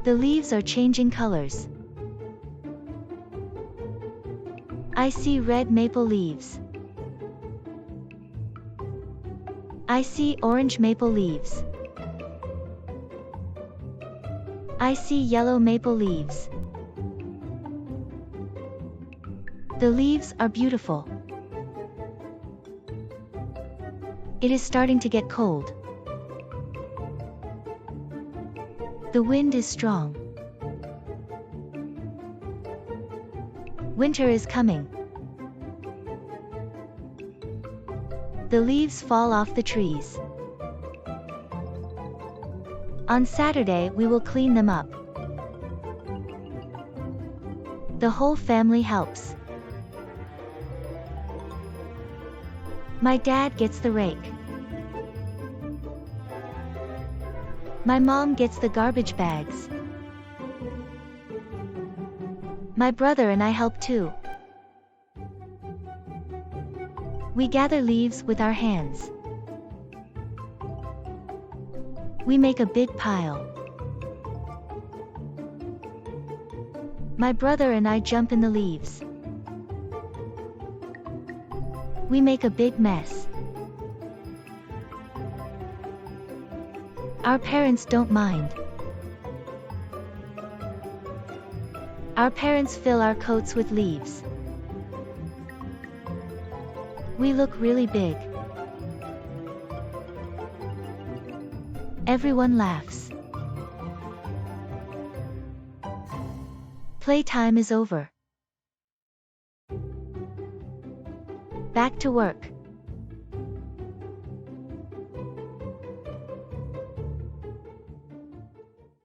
The leaves are changing colors. I see red maple leaves. I see orange maple leaves. I see yellow maple leaves. The leaves are beautiful. It is starting to get cold. The wind is strong. Winter is coming. The leaves fall off the trees. On Saturday we will clean them up. The whole family helps. My dad gets the rake. My mom gets the garbage bags. My brother and I help too. We gather leaves with our hands. We make a big pile. My brother and I jump in the leaves. We make a big mess. Our parents don't mind. Our parents fill our coats with leaves. We look really big. Everyone laughs. Playtime is over. Back to work.